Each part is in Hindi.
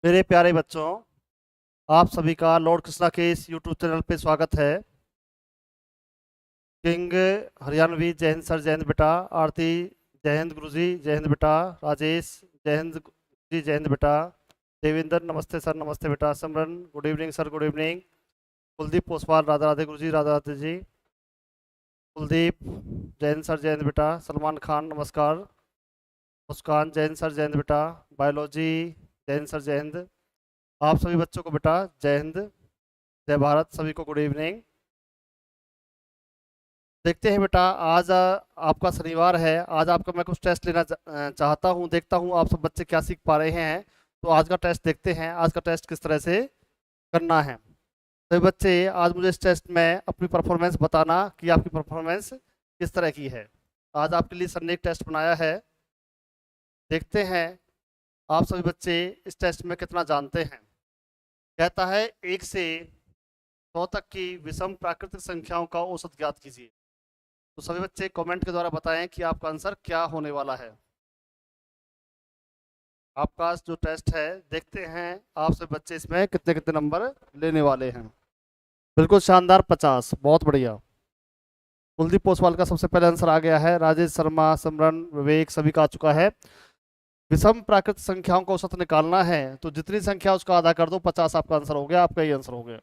मेरे प्यारे बच्चों, आप सभी का लॉर्ड कृष्णा के इस यूट्यूब चैनल पे स्वागत है। किंग हरियाणवी जय हिंद सर, जय हिंद बेटा। आरती जय हिंद गुरुजी, जय हिंद बेटा। राजेश जय हिंद जी, जय हिंद बेटा। देवेंद्र नमस्ते सर, नमस्ते बेटा। Simran good evening sir, good evening. Kuldeep Poswal Radha Radhe Guruji, Radha Radhe ji. Kuldeep Jai Hind sir, जय हिंद बेटा। सलमान खान नमस्कार। मुस्कान जय हिंद सर, जय हिंद बेटा। बायोलॉजी जय हिंद सर, जय हिंद। आप सभी बच्चों को बेटा जय हिंद, जय भारत। सभी को गुड इवनिंग। देखते हैं बेटा, आज आपका शनिवार है। आज आपका मैं कुछ टेस्ट लेना चाहता हूं। देखता हूं आप सब बच्चे क्या सीख पा रहे हैं। तो आज का टेस्ट देखते हैं, आज का टेस्ट किस तरह से करना है। तो बच्चे, आज मुझे इस टेस्ट में अपनी परफॉर्मेंस बताना कि आपकी परफॉर्मेंस किस तरह की है। आज आपके लिए सर ने एक टेस्ट बनाया है। देखते हैं आप सभी बच्चे इस टेस्ट में कितना जानते हैं। कहता है 1 से 100 तक की विषम प्राकृतिक संख्याओं का औसत ज्ञात कीजिए। तो सभी बच्चे कमेंट के द्वारा बताएं कि आपका आंसर क्या होने वाला है। आपका जो टेस्ट है, देखते हैं आप सभी बच्चे इसमें कितने कितने नंबर लेने वाले हैं। बिल्कुल शानदार, 50, बहुत बढ़िया। कुलदीप पोसवाल का सबसे पहले आंसर आ गया है। राजेश शर्मा, सिमरन, विवेक सभी का आ चुका है। विषम प्राकृतिक संख्याओं का औसत निकालना है तो जितनी संख्या उसका आधा कर दो, 50 आपका आंसर हो गया। आपका ये आंसर हो गया,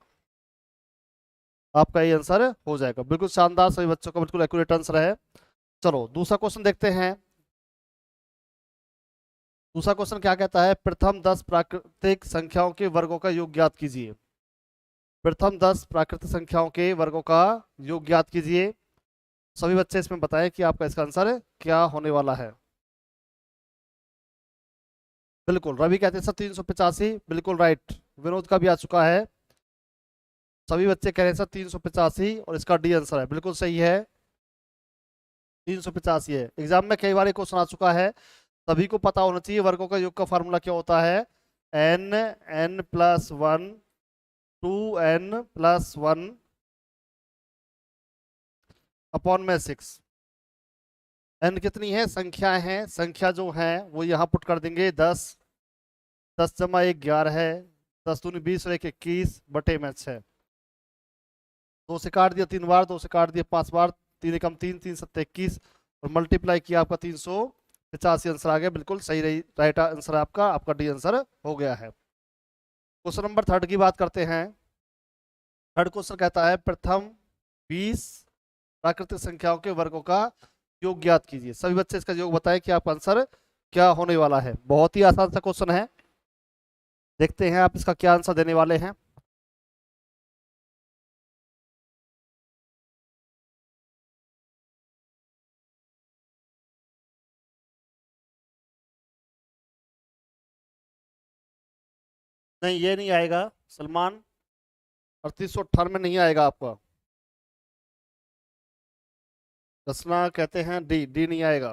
आपका ये आंसर हो जाएगा। बिल्कुल शानदार, सभी बच्चों का बिल्कुल एक्यूरेट आंसर है। चलो दूसरा क्वेश्चन देखते हैं। दूसरा क्वेश्चन क्या कहता है? प्रथम 10 प्राकृतिक संख्याओं के वर्गों का योग ज्ञात कीजिए। प्रथम 10 प्राकृतिक संख्याओं के वर्गों का योग ज्ञात कीजिए। सभी बच्चे इसमें बताएं कि आपका इसका आंसर क्या होने वाला है। बिल्कुल, रवि कहते हैं सर 385, बिल्कुल राइट। विनोद का भी आ चुका है। सभी बच्चे कह रहे हैं सर 385 और इसका डी आंसर है, बिल्कुल सही है। 385 है। एग्जाम में कई बार ये क्वेश्चन आ चुका है। सभी को पता होना चाहिए वर्गों का योग का फार्मूला क्या होता है। एन, n+1, 2n+1 अपॉन में 6। एन कितनी है? संख्याएं हैं, संख्या जो है वो यहाँ पुट कर देंगे 10। 10 + 1 11 है। 10 दूनी 20 और 1 21 बटे में 6। 2 से काट दिया 3 बार, 2 से काट दिया 5 बार, 3 एकम 3, 3 7 21 और मल्टीप्लाई किया, आपका 385 आंसर आ गया। बिल्कुल सही रही, राइट आंसर आपका, आपका डी आंसर हो गया है। क्वेश्चन नंबर 3 की बात करते हैं। थर्ड क्वेश्चन कहता है प्रथम 20 प्राकृतिक संख्याओं के वर्गों का योग ज्ञात कीजिए। सभी बच्चे इसका योग बताएं कि आपका आंसर क्या होने वाला है। बहुत ही आसान सा क्वेश्चन है। देखते हैं आप इसका क्या आंसर देने वाले हैं। नहीं, ये नहीं आएगा सलमान। 3898 नहीं आएगा आपका। रचना कहते हैं डी, डी नहीं आएगा।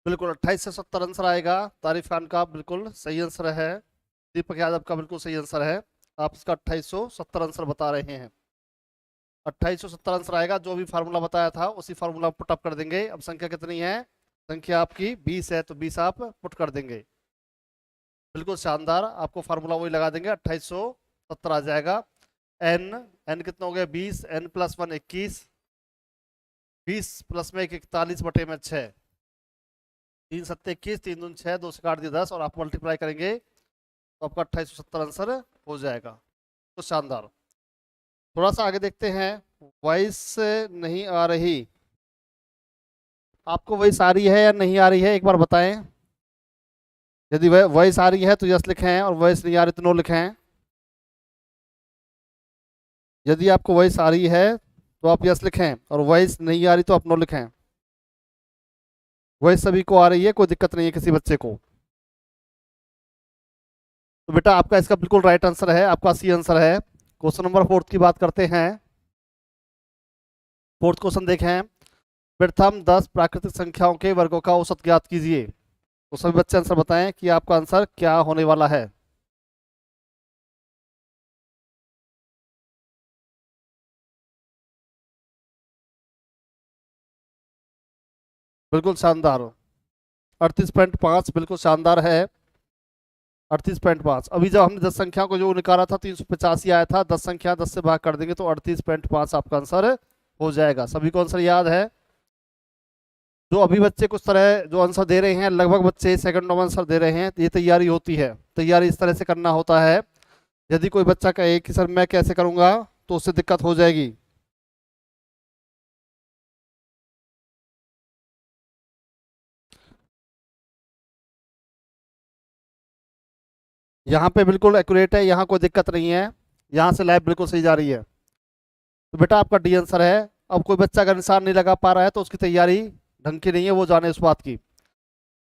बिल्कुल 28 से 70 आंसर आएगा। तारिफ खान का बिल्कुल सही आंसर है। दीपक यादव का बिल्कुल सही आंसर है। आप इसका 2870 आंसर बता रहे हैं। 2870 आंसर आएगा। जो भी फार्मूला बताया था उसी फार्मूला पुट अप कर देंगे। अब संख्या कितनी है? संख्या आपकी 20 है तो 20 आप पुट कर देंगे। बिल्कुल शानदार, आपको फार्मूला वही लगा देंगे, 2870 आ जाएगा। एन, एन कितना हो गया? 20, n+1 21, 20 प्लस में 1 41 बटे में 6। 3 7 21, 3 दूनी 6, 2 से काट दिया 10 और आप मल्टीप्लाई करेंगे तो आपका 2870 आंसर हो जाएगा। तो शानदार। थोड़ा सा आगे देखते हैं। वॉइस नहीं आ रही, आपको वॉइस आ रही है या नहीं आ रही है, एक बार बताएं। यदि वॉइस आ रही है तो यस लिखें और वॉइस नहीं आ रही तो नो लिखें। यदि आपको वॉइस आ रही है तो आप यस लिखें और वॉइस नहीं आ रही तो आप नो लिखें। वॉइस सभी को आ रही है, कोई दिक्कत नहीं है किसी बच्चे को। तो बेटा आपका इसका बिल्कुल राइट आंसर है, आपका सी आंसर है। क्वेश्चन नंबर 4 की बात करते हैं। फोर्थ क्वेश्चन देखें। प्रथम 10 प्राकृतिक संख्याओं के वर्गों का औसत ज्ञात कीजिए। तो सभी बच्चे आंसर बताएं कि आपका आंसर क्या होने वाला है। बिल्कुल शानदार। 38.5 बिल्कुल शानदार है। 38.5। अभी जब हमने 10 संख्या को जो निकाला था 385 आया था, 10 संख्या 10 से भाग कर देंगे तो 38.5 आपका आंसर हो जाएगा। सभी को आंसर याद है? जो अभी बच्चे कुछ तरह जो आंसर दे रहे हैं, लगभग बच्चे सेकंड में आंसर दे रहे हैं, ये तैयारी होती है। तैयारी इस तरह से करना होता है। यदि कोई बच्चा कहे कि सर मैं कैसे करूंगा, तो उससे दिक्कत हो जाएगी। यहाँ पे बिल्कुल एक्यूरेट है, यहाँ कोई दिक्कत नहीं है, यहाँ से लाइव बिल्कुल सही जा रही है। तो बेटा आपका डी आंसर है। अब कोई बच्चा अगर निशान नहीं लगा पा रहा है तो उसकी तैयारी ढंग की नहीं है, वो जाने उस बात की।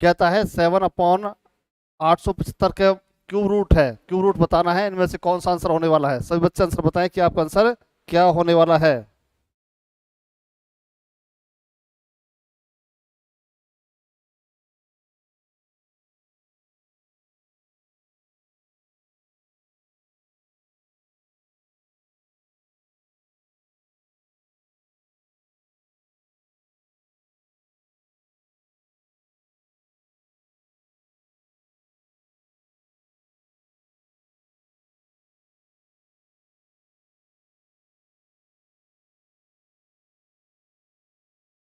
कहता है 7/875 का क्यूब रूट है, क्यूब रूट बताना है, इनमें से कौन सा आंसर होने वाला है। सभी बच्चे आंसर बताएं कि आपका आंसर क्या होने वाला है।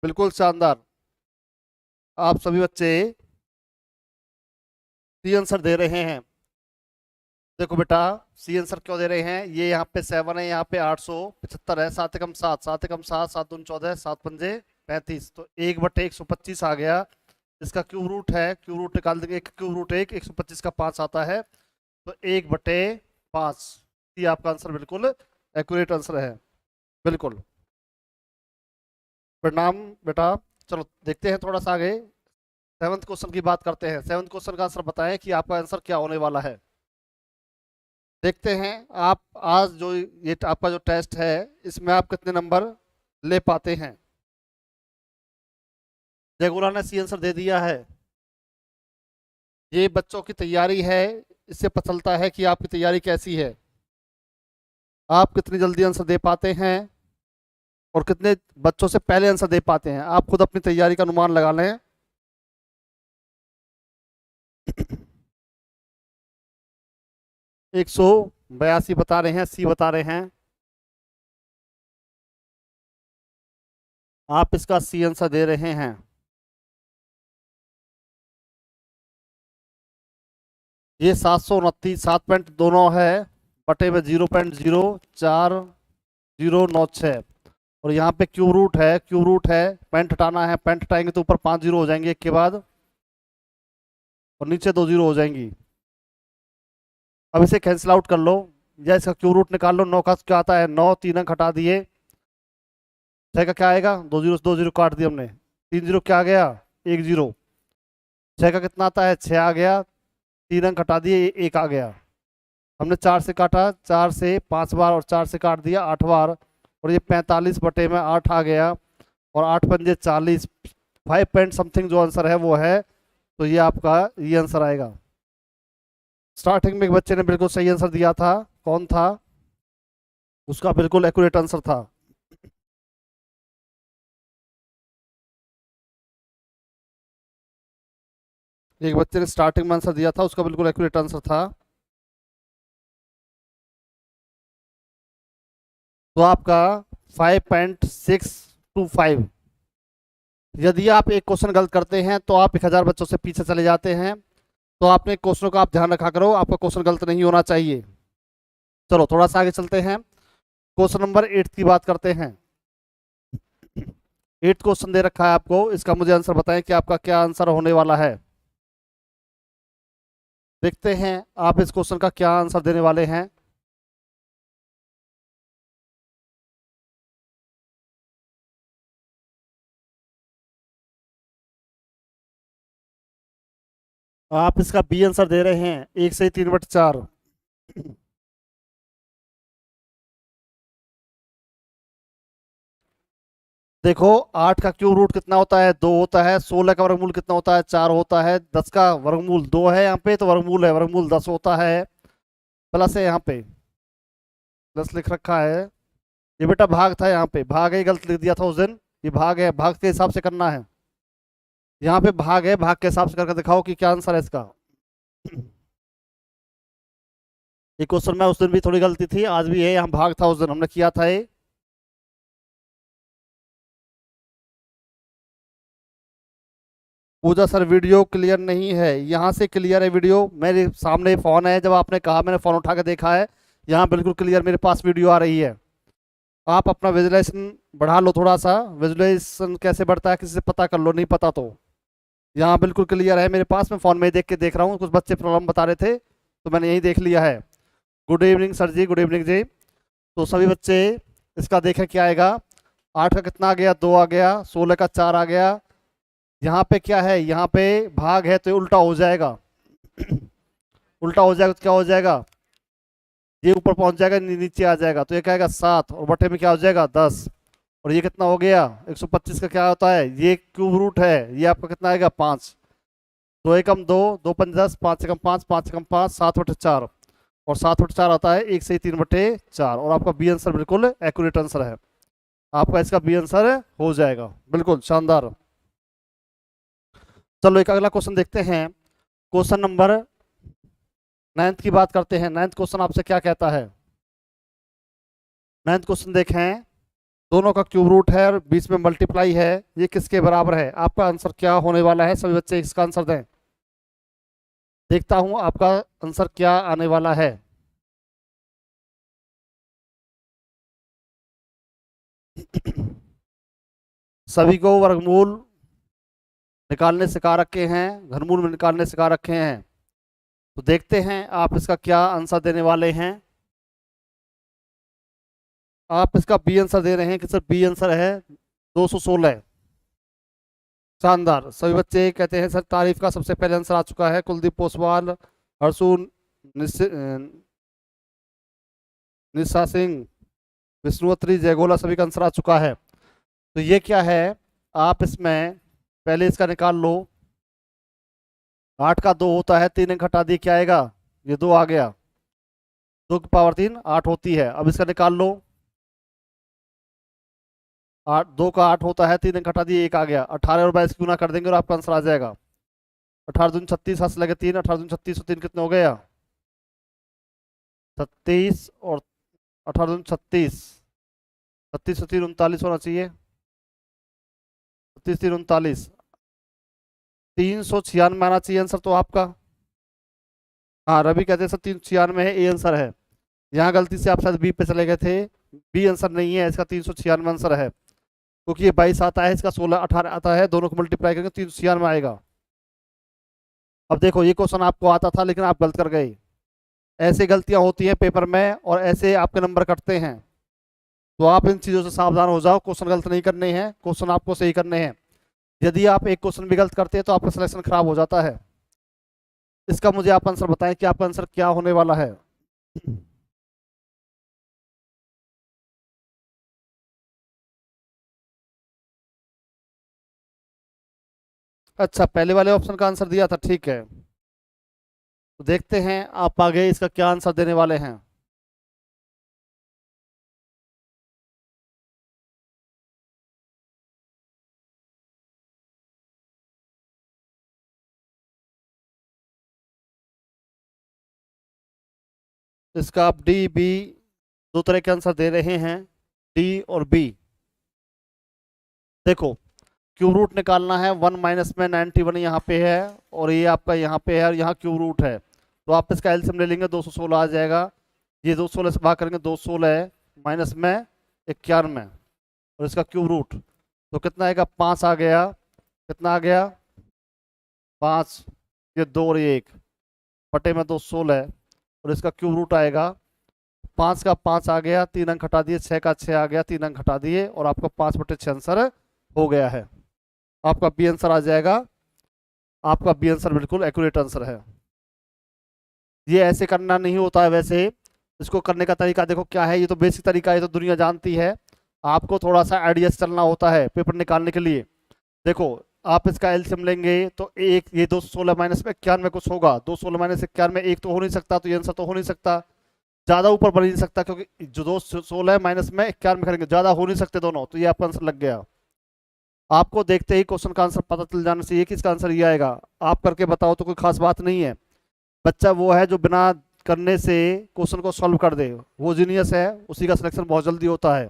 बिल्कुल शानदार। आप सभी बच्चे सी आंसर दे रहे हैं। देखो बेटा, सी आंसर क्यों दे रहे हैं, ये यहाँ पे 7 है, यहाँ पे 875 है, 7 एकम 7, 7 एकम 7, 7 दूनी 14, 7 पंजे 35, तो 1/125 आ गया। इसका क्यूब रूट है, क्यूब रूट निकाल देंगे, एक क्यूब रूट 125 का 5 आता है, तो 1/5। ये आपका आंसर बिल्कुल एक्यूरेट आंसर है। बिल्कुल। प्रणाम बेटा। चलो देखते हैं थोड़ा सा आगे, सेवंथ क्वेश्चन की बात करते हैं। सेवंथ क्वेश्चन का आंसर बताएं कि आपका आंसर क्या होने वाला है। देखते हैं आप आज जो ये आपका जो टेस्ट है, इसमें आप कितने नंबर ले पाते हैं। जयगुरा ने सी आंसर दे दिया है। ये बच्चों की तैयारी है, इससे पता चलता है कि आपकी तैयारी कैसी है, आप कितनी जल्दी आंसर दे पाते हैं और कितने बच्चों से पहले आंसर दे पाते हैं। आप खुद अपनी तैयारी का अनुमान लगा लें। 182 बता रहे हैं, सी बता रहे हैं। आप इसका सी आंसर दे रहे हैं। ये 729, 7 दोनों है, बटे में 0.0406। और यहाँ पे क्यूब रूट है, क्यूब रूट है, पेंट हटाना है, पेंट हटाएंगे तो ऊपर 5 जीरो हो जाएंगे एक के बाद, और नीचे 2 जीरो हो जाएंगी। अब इसे कैंसिल आउट कर लो, या इसका क्यूब रूट निकाल लो। 9 का क्या आता है, 9, 3 अंक हटा दिए, 6 का क्या आएगा, 2 जीरो, 2 जीरो काट दिए हमने, 3 जीरो क्या आ गया, 1 जीरो। 6 का कितना आता है, 6 आ गया, 3 अंक हटा दिए, 1 आ गया। हमने 4 से काटा, 4 से 5 बार, और 4 से काट दिया 8 बार, और ये 45 बटे में 8 आ गया, और 8 पंजे 40, 5 पॉइंट समथिंग जो आंसर है वो है। तो ये आपका ये आंसर आएगा। स्टार्टिंग में एक बच्चे ने बिल्कुल सही आंसर दिया था, कौन था, उसका बिल्कुल एक्यूरेट आंसर था। एक बच्चे ने स्टार्टिंग में आंसर दिया था, उसका बिल्कुल एक्यूरेट आंसर था। तो आपका 5.625। यदि आप एक क्वेश्चन गलत करते हैं तो आप 1000 बच्चों से पीछे चले जाते हैं। तो आपने क्वेश्चनों का आप ध्यान रखा करो, आपका क्वेश्चन गलत नहीं होना चाहिए। चलो थोड़ा सा आगे चलते हैं, क्वेश्चन नंबर 8 की बात करते हैं। 8 क्वेश्चन दे रखा है आपको, इसका मुझे आंसर बताएं कि आपका क्या आंसर होने वाला है। देखते हैं आप इस क्वेश्चन का क्या आंसर देने वाले हैं। आप इसका बी आंसर दे रहे हैं, 1 से 3/4। देखो 8 का क्यूब रूट कितना होता है, 2 होता है। 16 का वर्गमूल कितना होता है, 4 होता है। 10 का वर्गमूल 2 है, यहाँ पे तो वर्गमूल है, वर्गमूल 10 होता है। प्लस है यहाँ पे, प्लस लिख रखा है। ये बेटा भाग था, यहाँ पे भाग ही गलत लिख दिया था उस दिन, ये भाग है, भाग के हिसाब से करना है। यहाँ पे भाग है, भाग के हिसाब से करके दिखाओ कि क्या आंसर है इसका। ये क्वेश्चन में उस दिन भी थोड़ी गलती थी, आज भी है, यहाँ भाग था, उस दिन हमने किया था ये। पूजा सर वीडियो क्लियर नहीं है। यहाँ से क्लियर है वीडियो, मेरे सामने फोन है, जब आपने कहा मैंने फोन उठा के देखा है, यहाँ बिल्कुल क्लियर मेरे पास वीडियो आ रही है। आप अपना विजुलाइजेशन बढ़ा लो थोड़ा सा, विजुलाइजेशन कैसे बढ़ता है किसी से पता कर लो, नहीं पता तो। यहाँ बिल्कुल क्लियर है मेरे पास, मैं फ़ोन में ही देख के देख रहा हूँ, कुछ बच्चे प्रॉब्लम बता रहे थे तो मैंने यही देख लिया है। गुड इवनिंग सर जी, गुड इवनिंग जी। तो सभी बच्चे इसका देखें क्या आएगा। 8 का कितना आ गया, 2 आ गया, 16 का 4 आ गया। यहाँ पे क्या है, यहाँ पे भाग है तो ये उल्टा हो जाएगा। उल्टा हो जाएगा तो क्या हो जाएगा, ये ऊपर पहुंच जाएगा, नीचे आ जाएगा, तो ये क्या आएगा 7, और बटे में क्या हो जाएगा 10। और ये कितना हो गया 125 का क्या होता है, ये क्यूब रूट है, ये आपका कितना आएगा 5। 2 एकम 2, 2 पंच 10, 5 एकम 5, 5 एकम 5, 7/4। और 7/4 आता है 1 से 3/4। और आपका बी आंसर बिल्कुल एक्यूरेट आंसर है, आपका इसका बी आंसर हो जाएगा, बिल्कुल शानदार। चलो एक अगला क्वेश्चन देखते हैं। क्वेश्चन नंबर 9 की बात करते हैं। 9 क्वेश्चन आपसे क्या कहता है। 9 क्वेश्चन देखें, दोनों का क्यूब रूट है और बीच में मल्टीप्लाई है, ये किसके बराबर है। आपका आंसर क्या होने वाला है, सभी बच्चे इसका आंसर दें। देखता हूं आपका आंसर क्या आने वाला है। सभी को वर्गमूल निकालने सिखा रखे हैं, घनमूल में निकालने सिखा रखे हैं, तो देखते हैं आप इसका क्या आंसर देने वाले हैं। आप इसका बी आंसर दे रहे हैं कि सर बी आंसर है 216। शानदार, सभी बच्चे कहते हैं सर तारीफ का सबसे पहले आंसर आ चुका है। कुलदीप पोसवाल, हर्षू, निशा सिंह, विष्णुवत्री, जयगोला, सभी का आंसर आ चुका है। तो ये क्या है, आप इसमें पहले इसका निकाल लो। 8 का 2 होता है, 3 अंक हटा दिए क्या आएगा, ये 2 आ गया। 2 की पावर 3 8 होती है। अब इसका निकाल लो। 2 का 8 होता है, 3 अंक हटा दिए 1 आ गया। 18 और 22 गुना कर देंगे और आपका आंसर आ जाएगा। 18 दूनी 36, 7 से लगे 3, 18 दूनी 36 और 3 कितने हो गया 36, और 18 दूनी 36, 36 और 3 39 होना चाहिए। 36 3 39, 396 आना चाहिए आंसर तो आपका। हाँ रवि कहते हैं सर 396 है, ए आंसर है। यहाँ गलती से आप शायद बी पे चले गए थे, बी आंसर नहीं है इसका, 396 आंसर है, क्योंकि ये 22 आता है, इसका 16 18 आता है, दोनों को मल्टीप्लाई करके 396 आएगा। अब देखो ये क्वेश्चन आपको आता था लेकिन आप गलत कर गए। ऐसी गलतियां होती हैं पेपर में और ऐसे आपके नंबर कटते हैं, तो आप इन चीज़ों से सावधान हो जाओ। क्वेश्चन गलत नहीं करने हैं, क्वेश्चन आपको सही करने हैं। यदि आप एक क्वेश्चन भी गलत करते हैं तो आपका सिलेक्शन खराब हो जाता है। इसका मुझे आप आंसर बताएं कि आपका आंसर क्या होने वाला है। अच्छा, पहले वाले ऑप्शन का आंसर दिया था, ठीक है। तो देखते हैं आप आगे इसका क्या आंसर देने वाले हैं। इसका आप डी बी दो तरह के आंसर दे रहे हैं, डी और बी। देखो क्यूब रूट निकालना है, 1 माइनस में 91 यहाँ पे है और ये आपका यहाँ पे है और यहाँ क्यूब रूट है, तो आप इसका एलसीएम ले लेंगे 216 आ जाएगा। ये 216 से भाग करेंगे, 216 है माइनस में 91 और इसका क्यूब रूट, तो कितना आएगा 5 आ गया। कितना आ गया 5, ये 2 और ये 1 बटे में 216 और इसका क्यूब रूट आएगा 5 का 5 आ गया, 3 अंक हटा दिए, 6 का 6 आ गया, 3 अंक हटा दिए और आपका 5/6 आंसर हो गया है। आपका बी आंसर आ जाएगा, आपका बी आंसर बिल्कुल एक्यूरेट आंसर है। ये ऐसे करना नहीं होता है वैसे, इसको करने का तरीका देखो क्या है, ये तो बेसिक तरीका है, ये तो दुनिया जानती है। आपको थोड़ा सा आइडिया चलना होता है पेपर निकालने के लिए। देखो आप इसका एलसीएम लेंगे तो एक, ये 216 माइनस में 91 कुछ होगा, 216 माइनस 91 एक तो हो नहीं सकता, तो ये आंसर तो हो नहीं सकता, ज्यादा ऊपर बढ़ नहीं सकता, क्योंकि जो 216 माइनस में 91 करेंगे ज्यादा हो नहीं सकते दोनों, तो ये आपका आंसर लग गया। आपको देखते ही क्वेश्चन का आंसर पता चल जाना चाहिए कि इसका आंसर ये आएगा। आप करके बताओ तो कोई खास बात नहीं है। बच्चा वो है जो बिना करने से क्वेश्चन को सॉल्व कर दे, वो जीनियस है, उसी का सिलेक्शन बहुत जल्दी होता है।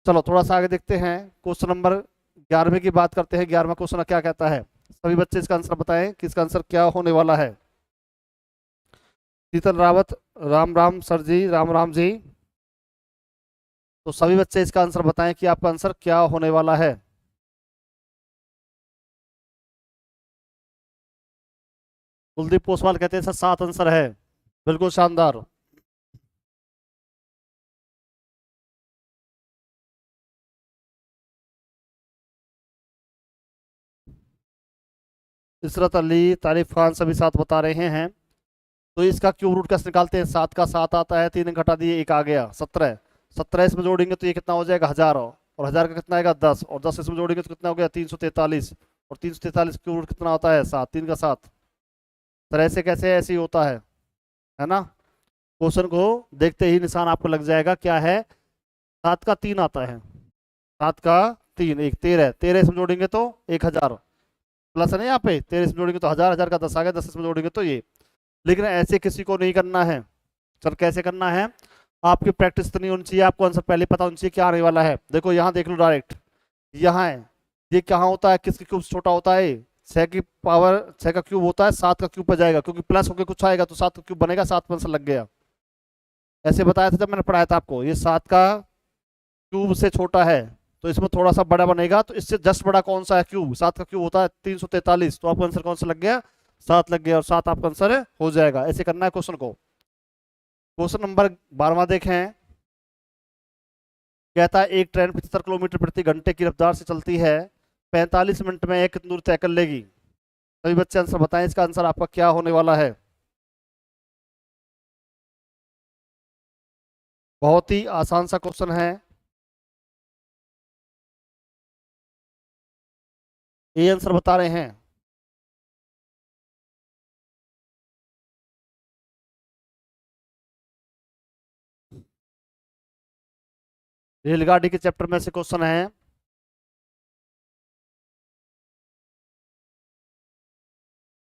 चलो थोड़ा सा आगे देखते हैं, क्वेश्चन नंबर 11वें की बात करते हैं। 11वां क्वेश्चन क्या कहता है, सभी बच्चे इसका आंसर बताएं कि इसका आंसर क्या होने वाला है। शीतल रावत, राम राम सर जी, राम राम जी। तो सभी बच्चे इसका आंसर बताएं कि आपका आंसर क्या होने वाला है। कुलदीप पोसवाल कहते हैं सर 7 आंसर है। बिल्कुल शानदार। इशरत अली, तारिफ खान सभी 7 बता रहे हैं। तो इसका क्यूब रूट कैसे निकालते हैं, 7 का 7 आता है, 3 घटा दिए 1 आ गया 17। 17 इसमें जोड़ेंगे तो ये कितना हो जाएगा 1000, और 1000 का कितना आएगा 10, और 10 इसमें जोड़ेंगे तो कितना हो गया 343। और 343 क्यूब रूट कितना होता है 7, 3 का 7। तरह से कैसे ऐसे ही होता है ना। क्वेश्चन को देखते ही निशान आपको लग जाएगा क्या है। 7 का 3 आता है, 7 का 3 एक 13, 13 इसमें जोड़ेंगे तो 1000 प्लस है ना, यहाँ पे 13 इसमें जोड़ेंगे तो 1000, 1000 का 10 आ गया, 10 इसमें जोड़ेंगे तो ये। लेकिन ऐसे किसी को नहीं करना है। सर कैसे करना है, आपकी प्रैक्टिस इतनी होनी चाहिए, आपको आंसर पहले पता होना चाहिए क्या आने वाला है। देखो यहाँ देख लो डायरेक्ट, यहाँ है, ये कहाँ होता है, किसके क्यूब से छोटा होता है, 6 की पावर 6 का क्यूब होता है, 7 का क्यूब पर जाएगा, क्योंकि प्लस होकर कुछ आएगा तो 7 का क्यूब बनेगा, 7 पर आंसर लग गया। ऐसे बताया था जब मैंने पढ़ाया था आपको, ये 7 का क्यूब से छोटा है तो इसमें थोड़ा सा बड़ा बनेगा, तो इससे जस्ट बड़ा कौन सा है क्यूब, 7 का क्यूब होता है 343, तो आपका आंसर कौन सा लग गया 7 लग गया, और 7 आपका आंसर हो जाएगा। ऐसे करना है क्वेश्चन को। क्वेश्चन नंबर 12वां देखें, कहता है एक ट्रेन 75 किलोमीटर प्रति घंटे की रफ्तार से चलती है, 45 मिनट में एक कितनी दूर तय कर लेगी। सभी बच्चे आंसर बताएं, इसका आंसर आपका क्या होने वाला है। बहुत ही आसान सा क्वेश्चन है। ये आंसर बता रहे हैं। रेलगाड़ी के चैप्टर में से क्वेश्चन है।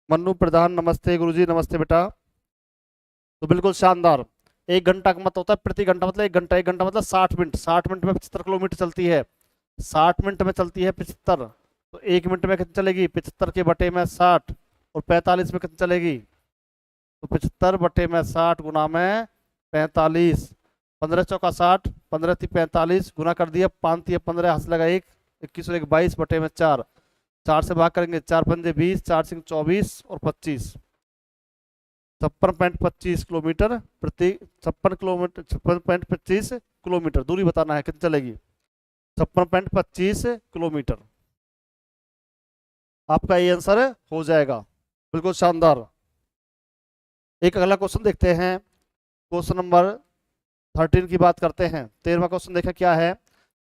मन्नू प्रधान, नमस्ते गुरुजी, नमस्ते बेटा। तो बिल्कुल शानदार। 1 घंटा का मतलब होता है प्रति घंटा, मतलब 1 घंटा, 1 घंटा मतलब 60 मिनट, 60 मिनट में 75 किलोमीटर चलती है, 60 मिनट में चलती है 75, तो 1 मिनट में कितनी चलेगी 75 के बटे में 60, और 45 में कितनी चलेगी, तो 75 बटे में 60 गुना में 45, 15 चौका 60, 15 थी 45, गुना कर दिया, 5 थी 15, हाथ लगा 1, 21 और 1 22 बटे में 4, 4 से भाग करेंगे, 4 पंजे 20, 4 सिंह 24 और 25, 56.25 किलोमीटर प्रति, 56.25 किलोमीटर दूरी बताना है कितनी चलेगी, 56.25 किलोमीटर। आपका ये आंसर हो जाएगा। बिल्कुल शानदार। एक अगला क्वेश्चन देखते हैं, क्वेश्चन नंबर 13 की बात करते हैं। 13वां क्वेश्चन देखा क्या है,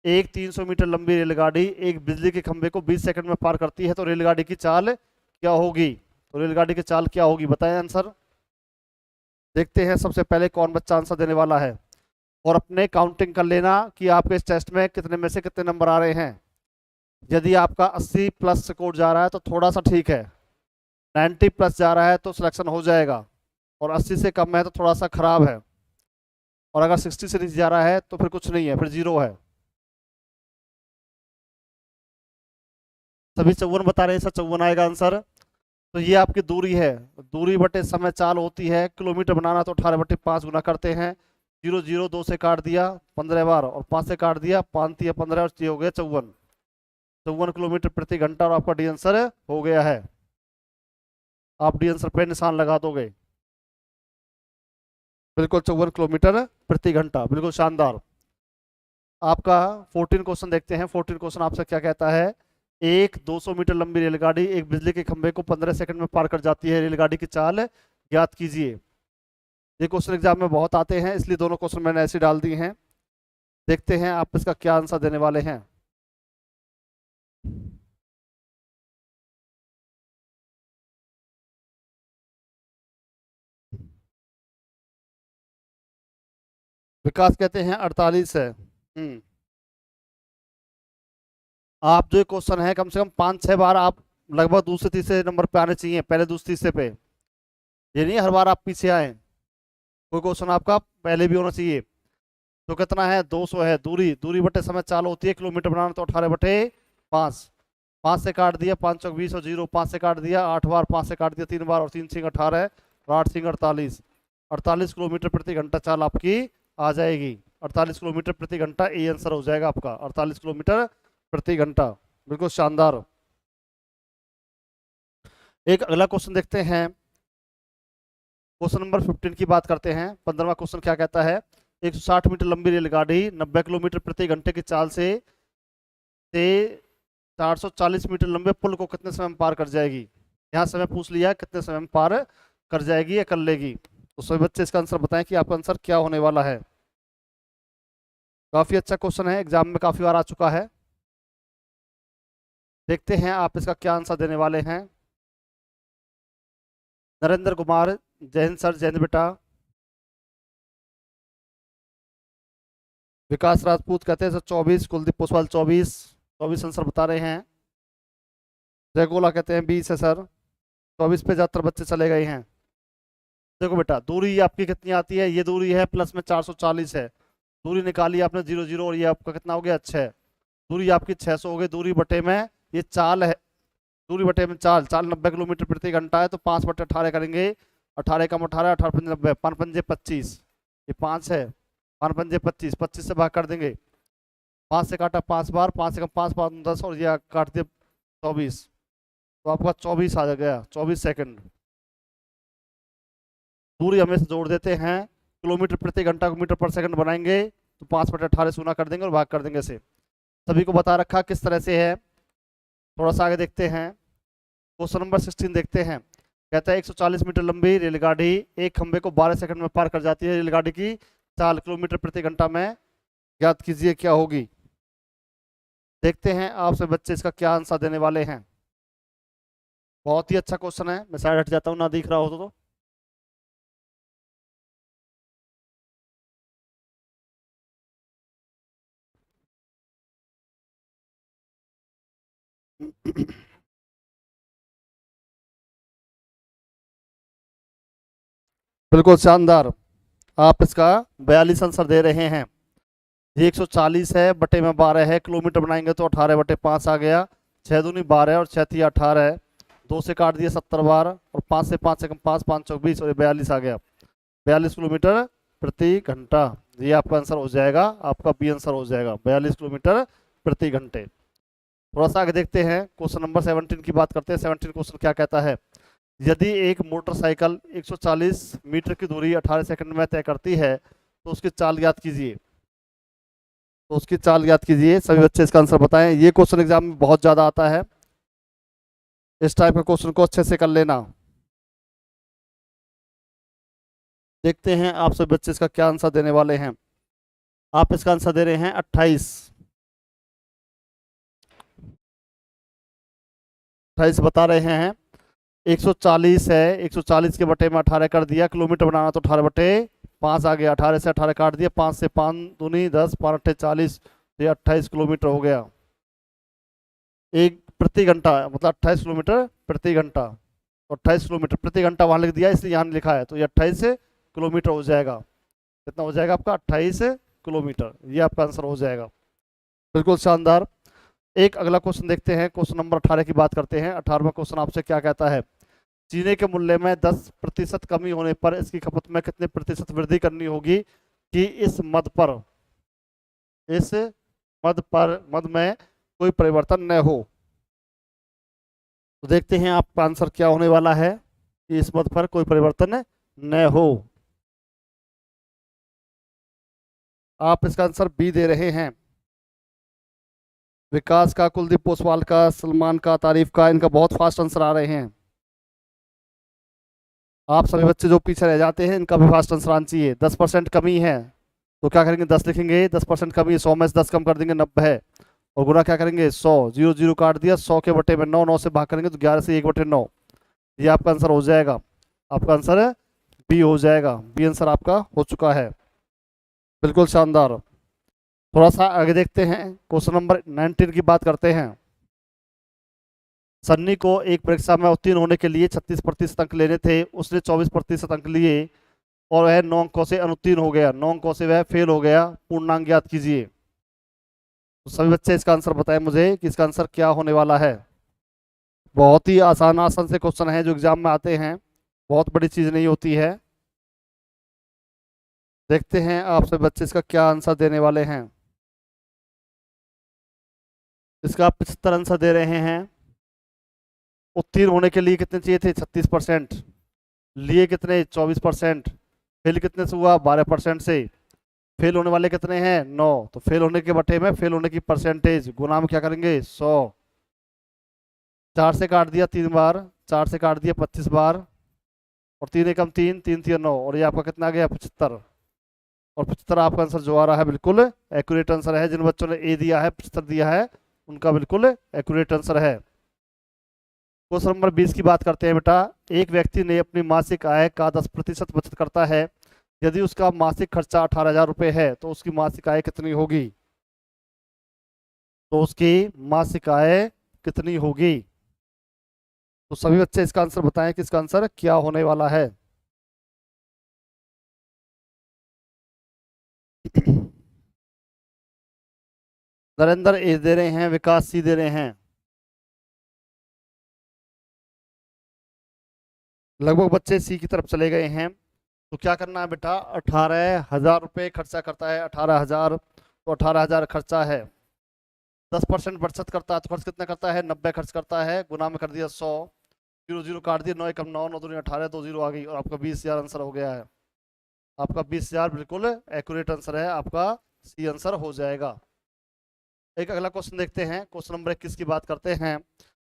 एक 300 मीटर लंबी रेलगाड़ी एक बिजली के खंभे को 20 सेकंड में पार करती है, तो रेलगाड़ी की चाल क्या होगी। तो रेलगाड़ी की चाल क्या होगी, बताएं आंसर। देखते हैं सबसे पहले कौन बच्चा आंसर देने वाला है, और अपने काउंटिंग कर लेना कि आपके इस टेस्ट में कितने में से कितने नंबर आ रहे हैं। यदि आपका 80 प्लस स्कोर जा रहा है तो थोड़ा सा ठीक है, 90 प्लस जा रहा है तो सिलेक्शन हो जाएगा, और 80 से कम है तो थोड़ा सा खराब है, और अगर 60 से नीचे जा रहा है तो फिर कुछ नहीं है, फिर जीरो है। सभी 54 बता रहे हैं, सर 54 आएगा आंसर। तो ये आपकी दूरी है, दूरी बटे समय चाल होती है, किलोमीटर बनाना तो 18/5 गुना करते हैं, 0 0 2 से काट दिया 15 बार, और 5 से काट दिया 5 दिया 15, और ये हो गया 54, 54 किलोमीटर प्रति घंटा, और आपका डी आंसर हो गया है। आप डी आंसर पे निशान लगा दोगे। बिल्कुल 54 किलोमीटर प्रति घंटा, बिल्कुल शानदार। आपका 14 क्वेश्चन देखते हैं। 14 क्वेश्चन आपसे क्या कहता है, एक 200 मीटर लंबी रेलगाड़ी एक बिजली के खंभे को 15 सेकंड में पार कर जाती है, रेलगाड़ी की चाल ज्ञात कीजिए। ये क्वेश्चन एग्जाम में बहुत आते हैं, इसलिए दोनों क्वेश्चन मैंने ऐसे डाल दिए हैं। देखते हैं आप इसका क्या आंसर देने वाले हैं। विकास कहते हैं 48 है। आप जो क्वेश्चन है कम से कम 5-6 बार आप लगभग दूसरे तीसरे नंबर पे आने चाहिए, पहले दूसरे तीसरे पे। ये नहीं हर बार आप पीछे आए, कोई क्वेश्चन आपका पहले भी होना चाहिए। तो कितना है, 200 है। दूरी, दूरी बटे समय चाल होती है किलोमीटर बनाना, तो 18/5। 5 से काट दिया, 5 चौक 20 और 0, 5 से काट दिया 8 बार, 5 से काट दिया 3 बार और 3 सिंग 18 और 8 सिंग 48। 48 किलोमीटर प्रति घंटा चाल आपकी आ जाएगी। 48 किलोमीटर प्रति घंटा ये आंसर हो जाएगा आपका, 48 किलोमीटर प्रति घंटा। बिल्कुल शानदार। एक अगला क्वेश्चन देखते हैं, क्वेश्चन नंबर 15 की बात करते हैं। 15वां क्वेश्चन क्या कहता है, 160 मीटर लंबी रेलगाड़ी 90 किलोमीटर प्रति घंटे की चाल से 440 मीटर लंबे पुल को कितने समय में पार कर जाएगी। यहाँ समय पूछ लिया है कितने समय में पार कर जाएगी या कर लेगी। तो सभी बच्चे इसका आंसर बताएं कि आपका आंसर क्या होने वाला है। काफी अच्छा क्वेश्चन है, एग्जाम में काफी बार आ चुका है। देखते हैं आप इसका क्या आंसर देने वाले हैं। नरेंद्र कुमार, जय हिंद सर, जय हिंद बेटा। विकास राजपूत कहते हैं सर 24। कुलदीप पोसवाल 24 आंसर बता रहे हैं। जयगोला कहते हैं 20 है सर। 24 पे 74 बच्चे चले गए हैं। देखो बेटा, दूरी आपकी कितनी आती है, ये दूरी है प्लस में 440 है। दूरी निकाली आपने 0 0 और ये आपका कितना हो गया 6। दूरी आपकी 600 हो गई। दूरी बटे में ये चाल है, दूरी बटे में चाल, चाल 90 किलोमीटर प्रति घंटा है, तो 5/18 करेंगे। 18 कम 18, 18 पंजे 90, 5 पंजे 25, ये 5 है। 5 पंजे 25, 25 से भाग कर देंगे। 5 से काटा 5 बार, 5 से कम 5 5 10 और ये काट दिया 24, तो आपका 24 आ गया, 24 सेकंड। दूरी हमें से जोड़ देते हैं, किलोमीटर प्रति घंटा को मीटर पर सेकंड बनाएंगे, तो 5/18 से गुना कर देंगे और भाग कर देंगे इसे। सभी को बता रखा किस तरह से है। थोड़ा सा आगे देखते हैं, क्वेश्चन नंबर 16 देखते हैं। कहता है 140 मीटर लंबी रेलगाड़ी एक खंबे को 12 सेकंड में पार कर जाती है। रेलगाड़ी की चाल किलोमीटर प्रति घंटा में ज्ञात कीजिए क्या होगी। देखते हैं आपसे बच्चे इसका क्या आंसर देने वाले हैं। बहुत ही अच्छा क्वेश्चन है, मैं साइड हट जाता हूँ ना दिख रहा हो तो। बिल्कुल शानदार, आप इसका 42 आंसर दे रहे हैं। ये 140 है, बटे में 12 है, किलोमीटर बनाएंगे तो 18/5 आ गया। 6 दूनी 12 और 6 3 18 है। 2 से काट दिए 70 बार और 5 से 5 से कम 5 5 चौक 20 और ये 42 आ गया। 42 किलोमीटर प्रति घंटा, ये आपका आंसर हो जाएगा, आपका बी आंसर हो जाएगा 42 किलोमीटर प्रति घंटे। थोड़ा सा आगे देखते हैं, क्वेश्चन नंबर 17 की बात करते हैं। 17 क्वेश्चन क्या कहता है, यदि एक मोटरसाइकिल 140 मीटर की दूरी 18 सेकंड में तय करती है तो उसकी चाल ज्ञात कीजिए। तो उसकी चाल ज्ञात कीजिए। सभी बच्चे इसका आंसर बताएं। ये क्वेश्चन एग्जाम में बहुत ज्यादा आता है, इस टाइप के क्वेश्चन को अच्छे से कर लेना। देखते हैं आप सभी बच्चे इसका क्या आंसर देने वाले हैं। आप इसका आंसर दे रहे हैं 28। 28 बता रहे हैं। 140 है, 140 के बटे में 18 कर दिया, किलोमीटर बनाना तो 18/5 आ गया। 18 से 18 काट दिया, 5 से 5 दूनी 10, 5 8 40, ये 28 किलोमीटर हो गया। एक प्रति घंटा मतलब 28 किलोमीटर प्रति घंटा, 28 किलोमीटर प्रति घंटा वहां लिख दिया इसलिए यहाँ लिखा है, तो ये 28 किलोमीटर हो जाएगा। कितना हो जाएगा आपका 28 किलोमीटर, ये आपका आंसर हो जाएगा। बिल्कुल शानदार। एक अगला क्वेश्चन देखते हैं, क्वेश्चन नंबर 18 की बात करते हैं। 18वां क्वेश्चन आपसे क्या कहता है, चीनी के मूल्य में 10% कमी होने पर इसकी खपत में कितने प्रतिशत वृद्धि करनी होगी कि इस मद में कोई परिवर्तन न हो। तो देखते हैं आपका आंसर क्या होने वाला है कि इस मद पर कोई परिवर्तन न हो। आप इसका आंसर बी दे रहे हैं। विकास का, कुलदीप पोसवाल का, सलमान का, तारीफ का, इनका बहुत फास्ट आंसर आ रहे हैं। आप सभी बच्चे जो पीछे रह जाते हैं इनका भी फास्ट आंसर आना चाहिए। 10% कमी है तो क्या करेंगे 10 लिखेंगे, 10% कमी है, 100 में से 10 कम कर देंगे 90 है, और गुना क्या करेंगे 100, 0 0 काट दिया, 100 के बटे में 9, 9 से भाग करेंगे तो 11 से 1/9, ये आपका आंसर हो जाएगा। आपका आंसर बी हो जाएगा, बी आंसर आपका हो चुका है। बिल्कुल शानदार। थोड़ा सा आगे देखते हैं, क्वेश्चन नंबर 19 की बात करते हैं। सन्नी को एक परीक्षा में उत्तीर्ण होने के लिए 36% अंक लेने थे, उसने 24% अंक लिए और वह 9 अंकों से अनुत्तीर्ण हो गया, 9 अंकों से वह फेल हो गया, पूर्णांक ज्ञात कीजिए। तो सभी बच्चे इसका आंसर बताएं मुझे कि इसका आंसर क्या होने वाला है। बहुत ही आसान आसान से क्वेश्चन है जो एग्जाम में आते हैं, बहुत बड़ी चीज नहीं होती है। देखते हैं आप सभी बच्चे इसका क्या आंसर देने वाले हैं। इसका आप 75 आंसर दे रहे हैं। उत्तीर्ण होने के लिए कितने चाहिए थे? 36%। लिए कितने? 24%। फेल कितने से हुआ? 12% से। फेल होने वाले कितने हैं? 9। तो फेल होने के बटे में फेल होने की परसेंटेज गुना में क्या करेंगे? 100। 4 से काट दिया 3 बार, 4 से काट दिया 25 बार, और 3 एकम 3, 3 3 9, और ये आपका कितना आ गया? 75। और 75 आपका आंसर जो आ रहा है बिल्कुल एक्यूरेट आंसर है। जिन बच्चों ने ए दिया है, 75 दिया है, उनका बिल्कुल एक्यूरेट आंसर है। क्वेश्चन नंबर 20 की बात करते हैं बेटा। एक व्यक्ति ने अपनी मासिक आय का 10% बचत करता है। यदि उसका मासिक खर्चा 18,000 रुपये है तो उसकी मासिक आय कितनी होगी? तो उसकी मासिक आय कितनी होगी? तो सभी बच्चे इसका आंसर बताएं कि इसका आंसर क्या होने वाला है। नरेंद्र ए दे रहे हैं, विकास सी दे रहे हैं। लगभग बच्चे सी की तरफ चले गए हैं। तो क्या करना है बेटा? 18,000 रुपये खर्चा करता है, 18,000, तो 18,000 खर्चा है। 10% बचत करता है तो खर्च कितना करता है? 90 खर्च करता है, गुना में कर दिया 100, 0 0 काट दिया, 9 एकम 9, 9 दूनी 18, 2 0 आ गई, और आपका 20,000 आंसर हो गया है। आपका 20,000 बिल्कुल एक्यूरेट आंसर है, आपका सी आंसर हो जाएगा। एक अगला क्वेश्चन देखते हैं, क्वेश्चन नंबर 21 की बात करते हैं।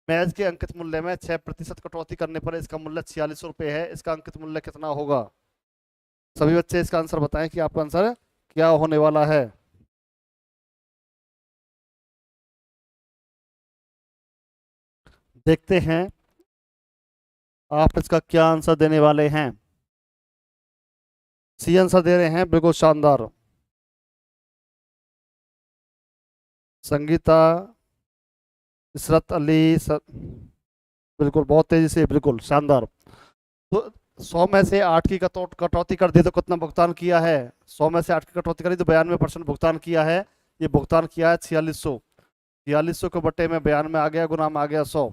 मैच के अंकित मूल्य में 6% कटौती करने पर इसका मूल्य 4600 रुपये है, इसका अंकित मूल्य कितना होगा? सभी बच्चे इसका आंसर बताएं कि आपका आंसर क्या होने वाला है। देखते हैं आप इसका क्या आंसर देने वाले हैं। सी आंसर दे रहे हैं, बिल्कुल शानदार। संगीता, इशरत अली बिल्कुल बहुत तेजी से, बिल्कुल शानदार। तो 100 में से 8 की कटौती कर दी तो कितना भुगतान किया है? 100 में से 8 की कटौती करी तो 92% भुगतान किया है। ये भुगतान किया है 4600। 4600 के बटे में 92 आ गया, गुना में आ गया 100।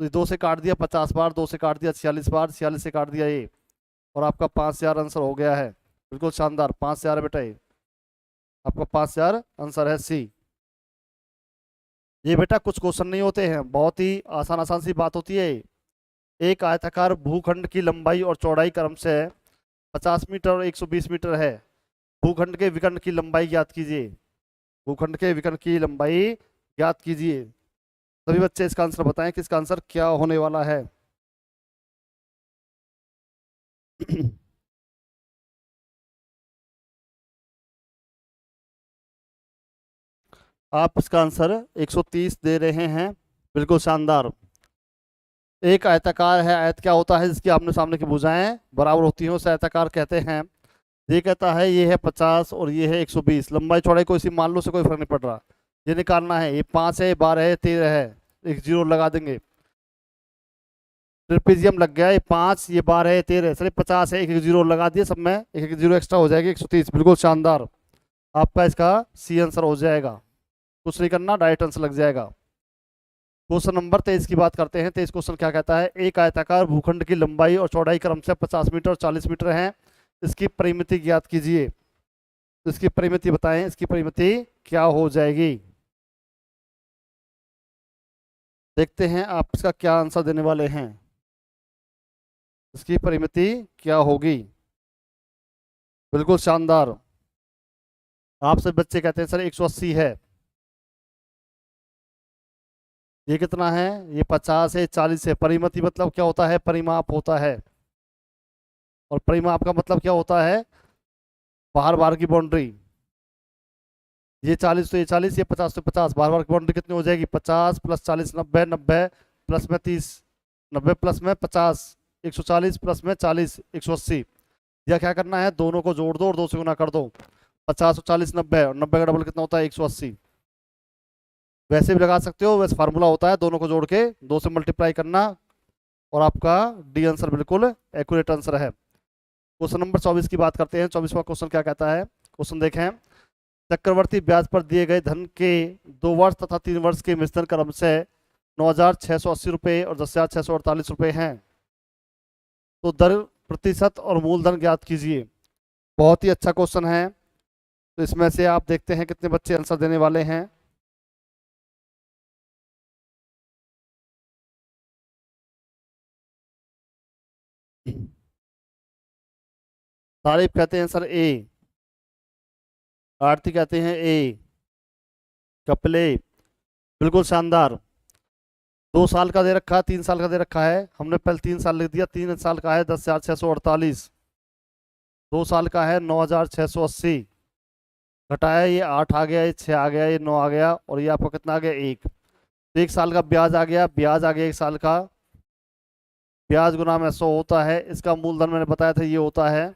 तो 2 से काट दिया 50 बार, 2 से काट दिया 46 बार, 46 से काट दिया ये, और आपका 5,000 आंसर हो गया है। बिल्कुल शानदार, 5,000 बेटा ये आपका 5,000 आंसर है सी। ये बेटा कुछ क्वेश्चन नहीं होते हैं, बहुत ही आसान आसान सी बात होती है। एक आयताकार भूखंड की लंबाई और चौड़ाई क्रमशः 50 मीटर और 120 मीटर है। भूखंड के विकर्ण की लंबाई ज्ञात कीजिए। भूखंड के विकर्ण की लंबाई ज्ञात कीजिए। सभी बच्चे इसका आंसर बताएं कि इसका आंसर क्या होने वाला है। आप इसका आंसर 130 दे रहे हैं, बिल्कुल शानदार। एक आयताकार है, आयत क्या होता है? जिसकी आमने सामने की भुजाएं बराबर होती हैं उसे आयताकार कहते हैं। ये कहता है ये है 50 और ये है 120, लंबाई चौड़ाई को इसी मान लो, से कोई फर्क नहीं पड़ रहा। ये निकालना है, ये 5 है, 12 है, 13 है, एक जीरो लगा देंगे, ट्रिपेजियम लग गया। ये 5, ये 12 है, 13 है, सर 50 है, एक एक जीरो लगा दिए, सब में एक एक जीरो एक्स्ट्रा हो जाएगी, 130। बिल्कुल शानदार, आपका इसका सी आंसर हो जाएगा। कुछ नहीं करना, डायरेक्ट आंसर लग जाएगा। क्वेश्चन नंबर 23 की बात करते हैं। 23 क्वेश्चन क्या कहता है? एक आयताकार भूखंड की लंबाई और चौड़ाई क्रमशः 50 मीटर और 40 मीटर है, इसकी परिमिति ज्ञात कीजिए। तो इसकी परिमिति बताएं, इसकी परिमिति क्या हो जाएगी। देखते हैं आप इसका क्या आंसर देने वाले हैं। इसकी परिमिति क्या होगी? बिल्कुल शानदार। आप सब बच्चे कहते हैं सर 180 है। ये कितना है? ये 50 है, 40 है। परिमिति मतलब क्या होता है? परिमाप होता है। और परिमाप का मतलब क्या होता है? बाहर बाहर की बाउंड्री। ये 40 तो ये 40, ये 50 तो 50, बाहर बाहर की बाउंड्री कितनी हो जाएगी? 50 प्लस 40 90, 90 प्लस में 30, 90 प्लस में 50, 140 प्लस में 40, 180। या क्या करना है? दोनों को जोड़ दो और 2 से गुना कर दो। 50 और 40 90, और 90 का डबल कितना होता है 180। वैसे भी लगा सकते हो, वैसे फार्मूला होता है दोनों को जोड़ के 2 से मल्टीप्लाई करना, और आपका डी आंसर बिल्कुल एक्यूरेट आंसर है। क्वेश्चन नंबर 24 की बात करते हैं। 24वां क्वेश्चन क्या कहता है, क्वेश्चन देखें। चक्रवर्ती ब्याज पर दिए गए धन के 2 वर्ष तथा 3 वर्ष के मिश्रण क्रम से 9,680 रुपये और 10,648 रुपये हैं, तो दर प्रतिशत और मूलधन ज्ञात कीजिए। बहुत ही अच्छा क्वेश्चन है। तो इसमें से आप देखते हैं कितने बच्चे आंसर देने वाले हैं। तारीफ कहते हैं सर ए, आरती कहते हैं ए, कपले, बिल्कुल शानदार। 2 साल का दे रखा है, 3 साल का दे रखा है, हमने पहले 3 साल लिख दिया। 3 साल का है 10,648, 2 साल का है 9,680, घटाया ये 8 आ गया, ये 6 आ गया, ये 9 आ गया, और ये आपको कितना आ गया 1। तो 1 साल का ब्याज आ गया, ब्याज आ गया 1 साल का, ब्याज गुना में 100 होता है। इसका मूलधन मैंने बताया था ये होता है,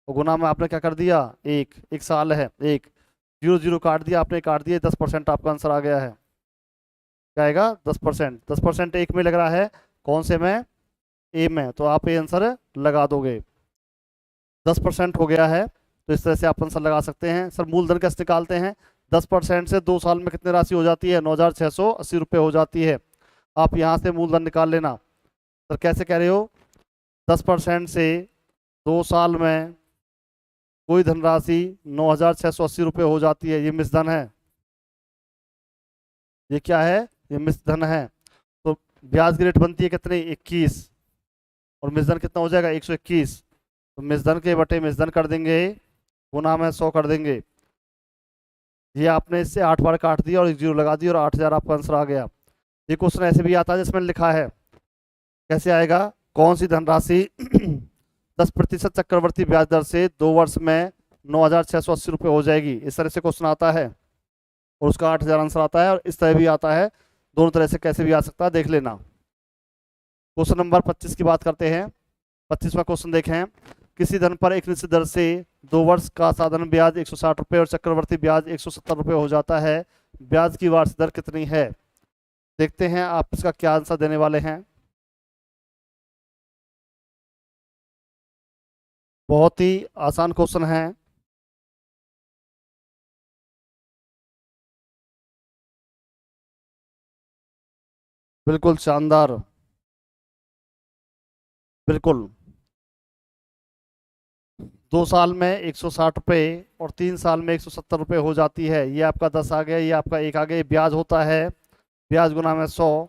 और गुना में आपने क्या कर दिया 1, 1 साल है 1, 0 0 काट दिया आपने, काट दिया 10% आपका आंसर आ गया है। क्या आएगा 10%। 10% एक में लग रहा है, कौन से में, ए में, तो आप ये आंसर लगा दोगे। 10% हो गया है, तो इस तरह से आप आंसर लगा सकते हैं। सर मूलधन कैसे निकालते हैं, 10% से 2 साल में कितनी राशि हो जाती है, 9,680 रुपये हो जाती है। आप यहाँ से मूलधन निकाल लेना। सर कैसे कह रहे हो, 10% से 2 साल में कोई धनराशि 9,680 रुपये हो जाती है, ये मिश्रधन है। ये क्या है, ये मिश्रधन है। तो ब्याज की रेट बनती है कितनी 21, और मिश्रधन कितना हो जाएगा 121। तो मिश्रधन के बटे मिश्रधन कर देंगे, गुना में 100 कर देंगे। ये आपने इससे 8 बार काट दिया और 1 0 लगा दिया, और 8,000 आपका आंसर आ गया। ये क्वेश्चन ऐसे भी आता है जिसमें लिखा है, कैसे आएगा, कौन सी धनराशि 10% चक्रवर्ती ब्याज दर से 2 वर्ष में 9,680 रुपये हो जाएगी। इस तरह से क्वेश्चन आता है, और उसका 8,000 आंसर आता है, और इस तरह भी आता है। दोनों तरह से कैसे भी आ सकता है, देख लेना। क्वेश्चन नंबर 25 की बात करते हैं। 25वां क्वेश्चन देखें। किसी धन पर एक निश्चित दर से 2 वर्ष का साधारण ब्याज 160 रुपये और चक्रवर्ती ब्याज 170 रुपये हो जाता है, ब्याज की वार्षिक दर कितनी है। देखते हैं आप इसका क्या आंसर देने वाले हैं। बहुत ही आसान क्वेश्चन है। बिल्कुल शानदार, बिल्कुल। 2 साल में 160 रुपये और 3 साल में 170 रुपये हो जाती है। ये आपका 10 आ गया, ये आपका 1 आ गया। ये ब्याज होता है, ब्याज गुना में 100।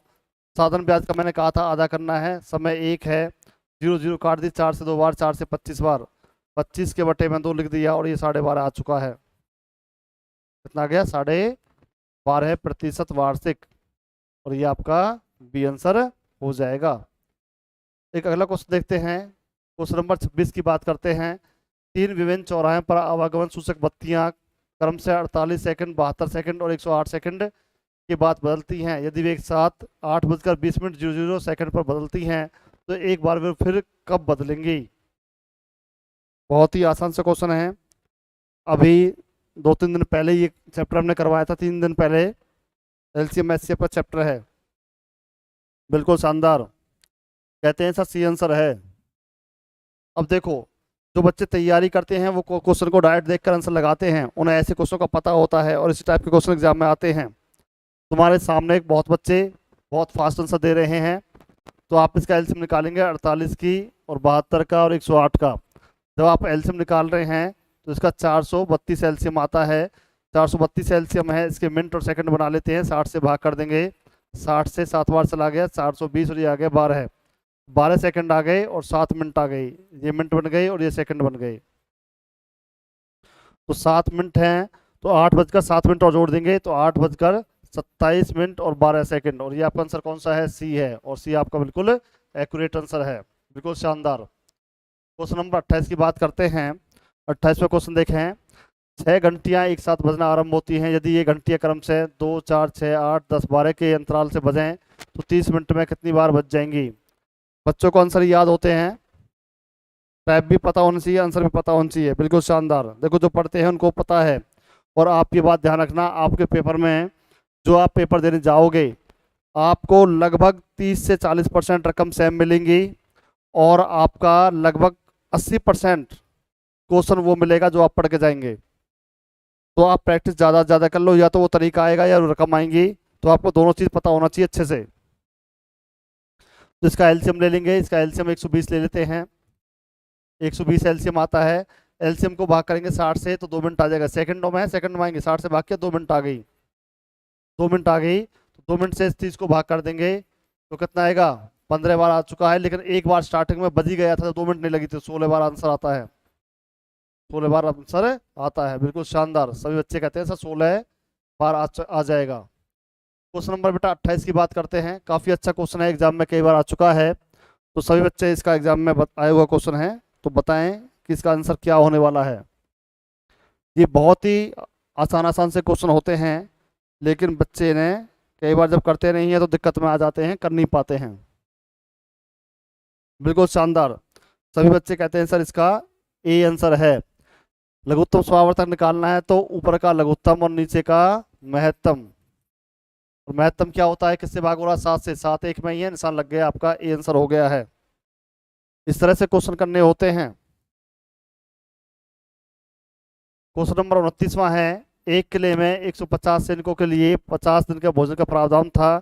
साधारण ब्याज का मैंने कहा था आधा करना है, समय 1 है, 0 0 काट दी, 4 से 2 बार, 4 से 25 बार, 25 के बटे में 2 लिख दिया, और ये 12.5 आ चुका है। कितना आ गया 12.5% वार्षिक, और ये आपका बी आंसर हो जाएगा। एक अगला क्वेश्चन देखते हैं। क्वेश्चन नंबर 26 की बात करते हैं। 3 विभिन्न चौराहे पर आवागमन सूचक बत्तियां क्रम से 48 सेकंड, 72 सेकंड और 108 सेकंड के बाद बदलती हैं। यदि वे एक साथ 8:20 सेकंड पर बदलती हैं, तो एक बार वे फिर कब बदलेंगी। बहुत ही आसान सा क्वेश्चन है। अभी 2-3 दिन पहले ये चैप्टर हमने करवाया था, 3 दिन पहले। एलसीएम एचसीएफ का चैप्टर है। बिल्कुल शानदार। कहते हैं सर सी आंसर है। अब देखो, जो बच्चे तैयारी करते हैं वो क्वेश्चन को डायरेक्ट देखकर आंसर लगाते हैं, उन्हें ऐसे क्वेश्चन का पता होता है, और इसी टाइप के क्वेश्चन एग्जाम में आते हैं। तुम्हारे सामने एक बहुत बच्चे बहुत फास्ट आंसर दे रहे हैं, तो आप इसका एलसीएम निकालेंगे 48 की, और 72 का, और 108 का। जब आप एलसीएम निकाल रहे हैं तो इसका 432 एलसीएम आता है। 432 एलसीएम है, इसके मिनट और सेकंड बना लेते हैं, 60 से भाग कर देंगे। 60 से 7 बार चला गया, 420, और ये आ गया 12, 12 सेकंड आ गए, और 7 मिनट आ गई। ये मिनट बन गई और ये सेकंड बन गए। तो 7 मिनट हैं, तो 8:07 और जोड़ देंगे, तो 8:27 और 12 सेकंड, और ये आपका आंसर कौन सा है, सी है। और सी आपका बिल्कुल एक्यूरेट आंसर है। बिल्कुल शानदार। क्वेश्चन नंबर 28 की बात करते हैं। 28वां क्वेश्चन देखें। 6 घंटियां एक साथ बजना आरंभ होती हैं। यदि ये घंटियां क्रम से 2, 4, 6, 8, 10, 12 के अंतराल से बजें, तो 30 मिनट में कितनी बार बज जाएंगी। बच्चों को आंसर याद होते हैं। टाइप भी पता होना चाहिए, आंसर भी पता होना चाहिए। बिल्कुल शानदार। देखो जो पढ़ते हैं उनको पता है। और आप ये बात ध्यान रखना, आपके पेपर में जो आप पेपर देने जाओगे आपको लगभग 30 से 40% रकम सेम मिलेंगी और आपका लगभग 80% क्वेश्चन वो मिलेगा जो आप पढ़ के जाएंगे। तो आप प्रैक्टिस ज़्यादा से ज़्यादा कर लो, या तो वो तरीका आएगा या रकम आएंगी। तो आपको दोनों चीज़ पता होना चाहिए अच्छे से। तो इसका एलसीएम ले लेंगे, इसका एलसीएम 120 ले लेते हैं। 120 एलसीएम आता है। एलसीएम को भाग करेंगे 60 से तो 2 मिनट आ जाएगा। सेकंडों में है, सेकंड में आएंगे। 60 से भाग के 2 मिनट आ गई, 2 मिनट आ गई। तो 2 मिनट से इस चीज़ को भाग कर देंगे तो कितना आएगा? 15 बार आ चुका है, लेकिन एक बार स्टार्टिंग में बज ही गया था तो 2 मिनट नहीं लगी थी। 16 बार आंसर आता है, 16 बार आंसर आता है। बिल्कुल शानदार। सभी बच्चे कहते हैं सर 16 बार आ जाएगा। क्वेश्चन नंबर बेटा 28 की बात करते हैं। काफ़ी अच्छा क्वेश्चन है, एग्जाम में कई बार आ चुका है। तो सभी बच्चे इसका एग्जाम में आया हुआ क्वेश्चन है, तो बताएं कि इसका आंसर क्या होने वाला है। ये बहुत ही आसान आसान से क्वेश्चन होते हैं, लेकिन बच्चे ने कई बार जब करते नहीं है तो दिक्कत में आ जाते हैं, कर नहीं पाते हैं। बिल्कुल शानदार। सभी बच्चे कहते हैं सर इसका ए आंसर है। लघुत्तम समावर्तक निकालना है तो ऊपर का लघुत्तम और नीचे का महत्तम। और महत्तम क्या होता है, किससे भाग हो रहा है? 7 से। 7 1 में ही है, निशान लग गया, आपका ए आंसर हो गया है। इस तरह से क्वेश्चन करने होते हैं। क्वेश्चन नंबर 29वां है। एक किले में 150 सैनिकों के लिए 50 दिन का भोजन का प्रावधान था।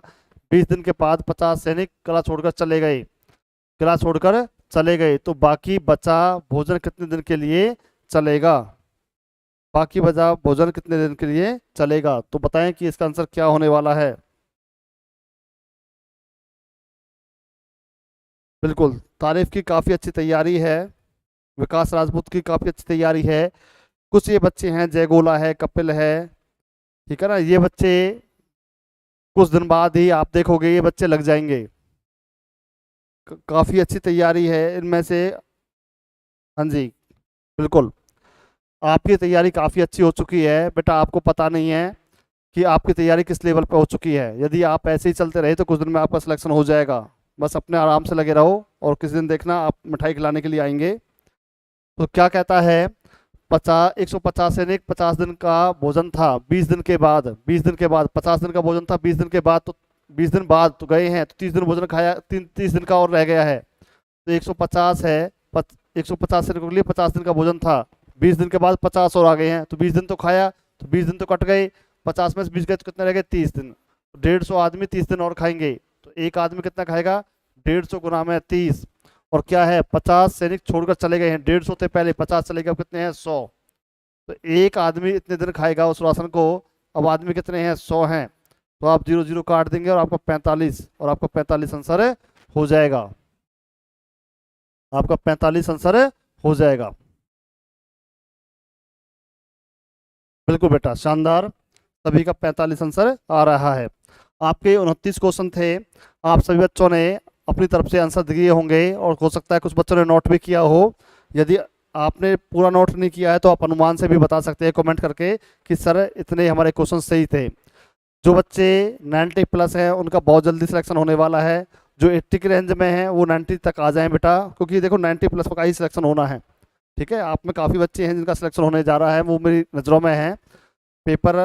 20 दिन के बाद 50 सैनिक किला छोड़कर चले गए। किला छोड़कर चले गए तो बाकी बचा भोजन कितने दिन के लिए चलेगा? बाकी बचा भोजन कितने दिन के लिए चलेगा? तो बताएं कि इसका आंसर क्या होने वाला है। बिल्कुल, तारीफ की काफ़ी अच्छी तैयारी है। विकास राजपूत की काफ़ी अच्छी तैयारी है। कुछ ये बच्चे हैं, जयगोला है, कपिल है, ठीक है ना, ये बच्चे कुछ दिन बाद ही आप देखोगे ये बच्चे लग जाएंगे। काफ़ी अच्छी तैयारी है इनमें से। हाँ जी, बिल्कुल। आपकी तैयारी काफ़ी अच्छी हो चुकी है बेटा। आपको पता नहीं है कि आपकी तैयारी किस लेवल पे हो चुकी है। यदि आप ऐसे ही चलते रहे तो कुछ दिन में आपका सिलेक्शन हो जाएगा। बस अपने आराम से लगे रहो और किसी दिन देखना आप मिठाई खिलाने के लिए आएंगे। तो क्या कहता है, 150 सैनिक 50 दिन का भोजन था 20 दिन के बाद। 20 दिन के बाद 50 दिन का भोजन था 20 दिन के बाद, तो 20 दिन बाद तो गए हैं तो 30 दिन भोजन खाया, 30 दिन का और रह गया है। तो 150 है, 150 सैनिकों के लिए 50 दिन का भोजन था। 20 दिन के बाद 50 और आ गए हैं तो 20 दिन तो खाया, तो 20 दिन तो कट गए। 50 में से 20 गए तो कितने रह गए? 30 दिन। 150 आदमी 30 दिन और खाएंगे तो एक आदमी कितना खाएगा? 150 गुना में 30। और क्या है, 50 सैनिक छोड़कर चले गए हैं। 150 थे पहले, 50 चले गए, अब कितने हैं? 100। तो एक आदमी इतने दिन खाएगा उस राशन को। अब आदमी कितने हैं? 100 हैं। तो आप 0 0 काट देंगे और आपका 45, और आपका 45 आंसर हो जाएगा। आपका 45 आंसर हो जाएगा। बिल्कुल बेटा, शानदार। सभी का 45 आंसर आ रहा है। आपके 29 क्वेश्चन थे। आप सभी बच्चों ने अपनी तरफ से आंसर दिए होंगे और हो सकता है कुछ बच्चों ने नोट भी किया हो। यदि आपने पूरा नोट नहीं किया है तो आप अनुमान से भी बता सकते हैं कमेंट करके कि सर इतने हमारे क्वेश्चन सही थे। जो बच्चे 90 प्लस हैं उनका बहुत जल्दी सिलेक्शन होने वाला है। जो 80 के रेंज में हैं वो 90 तक आ जाएं बेटा, क्योंकि देखो 90 प्लस का ही सिलेक्शन होना है। ठीक है, आप में काफ़ी बच्चे हैं जिनका सिलेक्शन होने जा रहा है, वो मेरी नज़रों में है। पेपर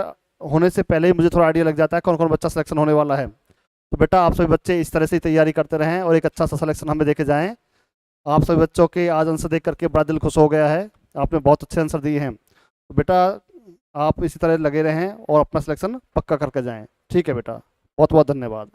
होने से पहले ही मुझे थोड़ा आइडिया लग जाता है कौन कौन बच्चा सिलेक्शन होने वाला है। तो बेटा आप सभी बच्चे इस तरह से ही तैयारी करते रहें और एक अच्छा सा सिलेक्शन हमें देके जाएं। आप सभी बच्चों के आज आंसर देख करके बड़ा दिल खुश हो गया है। आपने बहुत अच्छे आंसर दिए हैं। तो बेटा आप इसी तरह लगे रहें और अपना सिलेक्शन पक्का करके जाएं। ठीक है बेटा, बहुत बहुत धन्यवाद।